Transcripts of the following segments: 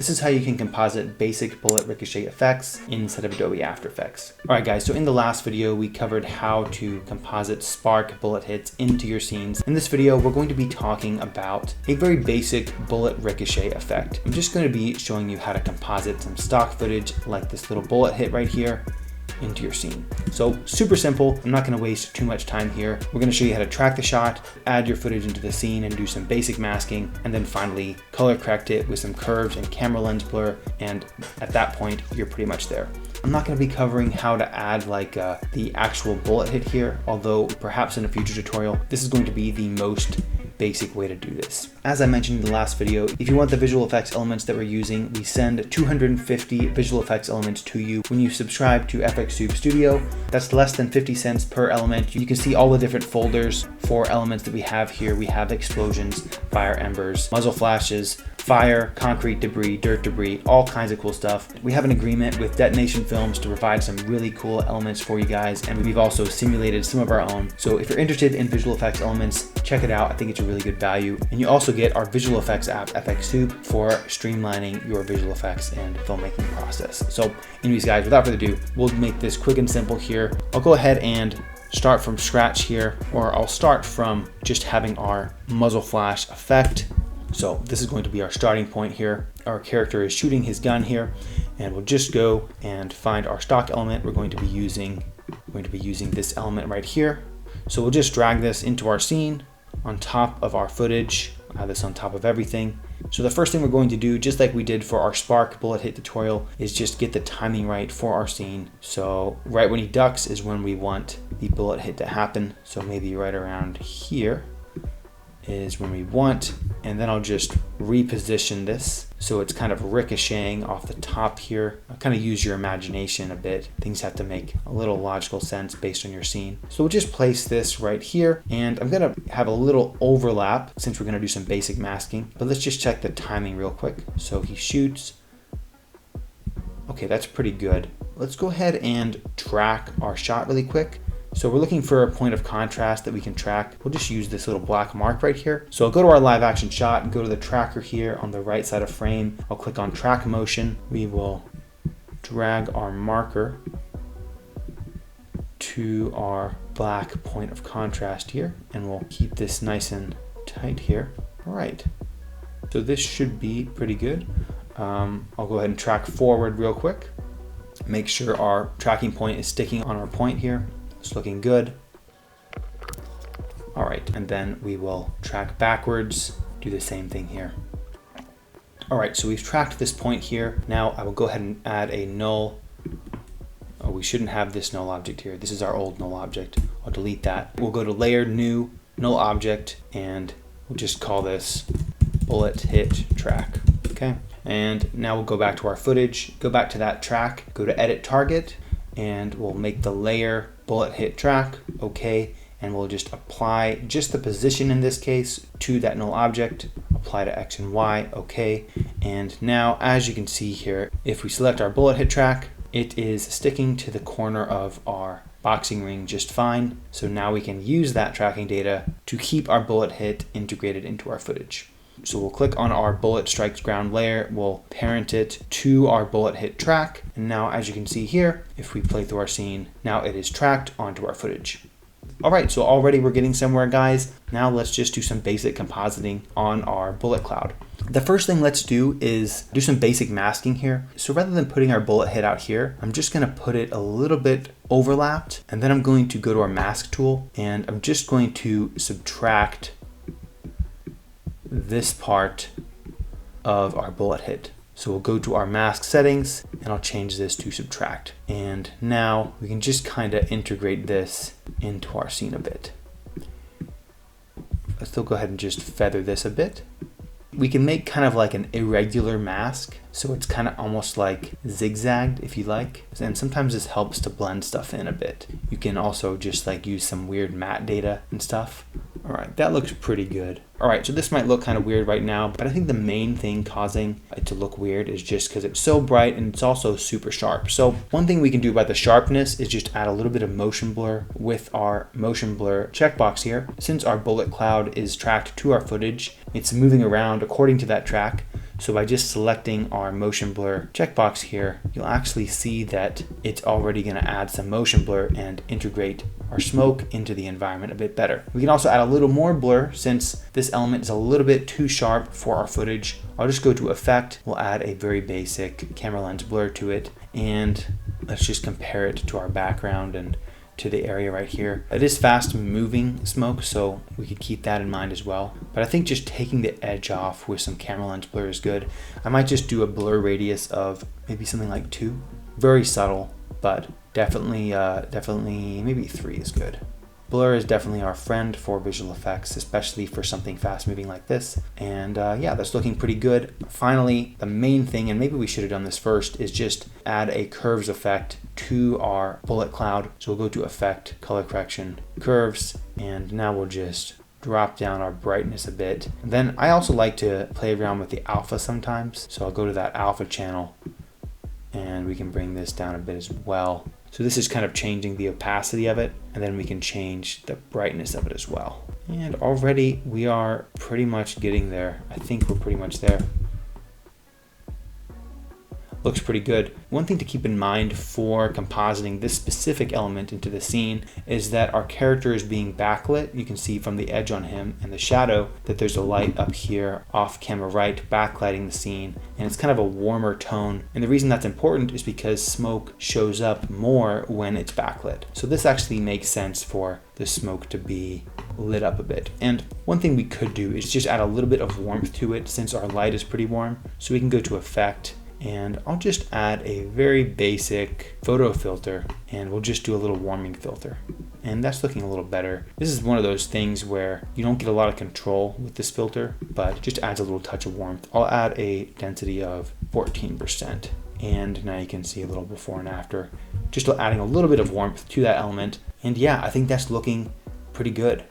this is how you can composite basic bullet ricochet effects inside of Adobe After Effects. All right guys, so in the last video, we covered how to composite spark bullet hits into your scenes. In this video, we're going to be talking about a very basic bullet ricochet effect. I'm just going to be showing you how to composite some stock footage like this little bullet hit right here into your scene. So super simple. I'm not going to waste too much time here. We're going to show you how to track the shot, add your footage into the scene and do some basic masking, and then finally color correct it with some curves and camera lens blur. And at that point, you're pretty much there. I'm not going to be covering how to add the actual bullet hit here, although perhaps in a future tutorial, this is going to be the most basic way to do this. As I mentioned in the last video, if you want the visual effects elements that we're using, we send 250 visual effects elements to you when you subscribe to FX Studio. That's less than 50 cents per element. You can see all the different folders for elements that we have here. We have explosions, fire embers, muzzle flashes, fire, concrete debris, dirt debris, all kinds of cool stuff. We have an agreement with Detonation Films to provide some really cool elements for you guys, and we've also simulated some of our own. So if you're interested in visual effects elements, check it out. I think it's a really good value. And you also get our visual effects app, FX Soup, for streamlining your visual effects and filmmaking process. So anyways guys, without further ado, we'll make this quick and simple here. I'll go ahead and start from scratch here, or I'll start from just having our muzzle flash effect. So this is going to be our starting point here. Our character is shooting his gun here, and we'll just go and find our stock element. We're going to be using this element right here. So we'll just drag this into our scene on top of our footage, add this on top of everything. So the first thing we're going to do, just like we did for our spark bullet hit tutorial, is just get the timing right for our scene. So right when he ducks is when we want the bullet hit to happen. So maybe right around here is when we want, and then I'll just reposition this so it's kind of ricocheting off the top here. I'll kind of use your imagination a bit. Things have to make a little logical sense based on your scene. So we'll just place this right here, and I'm gonna have a little overlap since we're gonna do some basic masking, but let's just check the timing real quick. So he shoots. Okay, that's pretty good. Let's go ahead and track our shot really quick. So we're looking for a point of contrast that we can track. We'll just use this little black mark right here. So I'll go to our live action shot and go to the tracker here on the right side of frame. I'll click on track motion. We will drag our marker to our black point of contrast here, and we'll keep this nice and tight here. All right, so this should be pretty good. I'll go ahead and track forward real quick. Make sure our tracking point is sticking on our point here. It's looking good. All right, and then we will track backwards, do the same thing here. All right, so we've tracked this point here. Now I will go ahead and add a null. Oh, we shouldn't have this null object here. This is our old null object. I'll delete that. We'll go to layer, new, null object, and we'll just call this bullet hit track, okay? And now we'll go back to our footage, go back to that track, go to edit target, and we'll make the layer bullet hit track, okay, and we'll just apply just the position in this case to that null object, apply to X and Y, okay. And now as you can see here, if we select our bullet hit track, it is sticking to the corner of our boxing ring just fine. So now we can use that tracking data to keep our bullet hit integrated into our footage. So we'll click on our bullet strikes ground layer, we'll parent it to our bullet hit track. And now as you can see here, if we play through our scene, now it is tracked onto our footage. All right, so already we're getting somewhere guys. Now let's just do some basic compositing on our bullet cloud. The first thing let's do is do some basic masking here. So rather than putting our bullet hit out here, I'm just gonna put it a little bit overlapped, and then I'm going to go to our mask tool, and I'm just going to subtract this part of our bullet hit. So we'll go to our mask settings, and I'll change this to subtract. And now we can just kind of integrate this into our scene a bit. Let's still go ahead and just feather this a bit. We can make kind of like an irregular mask, so it's kind of almost like zigzagged if you like. And sometimes this helps to blend stuff in a bit. You can also just like use some weird matte data and stuff. All right, that looks pretty good. All right, so this might look kind of weird right now, but I think the main thing causing it to look weird is just because it's so bright and it's also super sharp. So one thing we can do about the sharpness is just add a little bit of motion blur with our motion blur checkbox here. Since our bullet cloud is tracked to our footage, it's moving around according to that track. So by just selecting our motion blur checkbox here, you'll actually see that it's already going to add some motion blur and integrate our smoke into the environment a bit better. We can also add a little more blur since this element is a little bit too sharp for our footage. I'll just go to Effect, we'll add a very basic camera lens blur to it, and let's just compare it to our background and to the area right here. It is fast moving smoke, so we could keep that in mind as well. But I think just taking the edge off with some camera lens blur is good. I might just do a blur radius of maybe something like 2. Very subtle, but definitely maybe 3 is good. Blur is definitely our friend for visual effects, especially for something fast moving like this. And yeah, that's looking pretty good. Finally, the main thing, and maybe we should have done this first, is just add a curves effect to our bullet cloud. So we'll go to Effect, Color Correction, Curves, and now we'll just drop down our brightness a bit. And then I also like to play around with the alpha sometimes. So I'll go to that alpha channel and we can bring this down a bit as well. So this is kind of changing the opacity of it, and then we can change the brightness of it as well. And already we are pretty much getting there. I think we're pretty much there. Looks pretty good. One thing to keep in mind for compositing this specific element into the scene is that our character is being backlit. You can see from the edge on him and the shadow that there's a light up here off camera right, backlighting the scene, and it's kind of a warmer tone. And the reason that's important is because smoke shows up more when it's backlit. So this actually makes sense for the smoke to be lit up a bit. And one thing we could do is just add a little bit of warmth to it since our light is pretty warm. So we can go to Effect, and I'll just add a very basic photo filter, and we'll just do a little warming filter. And that's looking a little better. This is one of those things where you don't get a lot of control with this filter, but just adds a little touch of warmth. I'll add a density of 14%. And now you can see a little before and after, just adding a little bit of warmth to that element. And yeah, I think that's looking pretty good.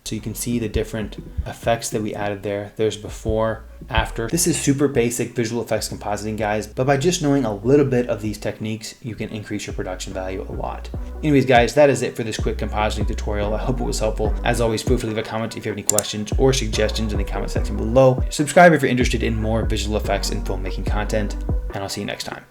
So you can see the different effects that we added there. There's before, after. This is super basic visual effects compositing, guys, but by just knowing a little bit of these techniques, you can increase your production value a lot. Anyways, guys, that is it for this quick compositing tutorial. I hope it was helpful. As always, feel free to leave a comment if you have any questions or suggestions in the comment section below. Subscribe if you're interested in more visual effects and filmmaking content, and I'll see you next time.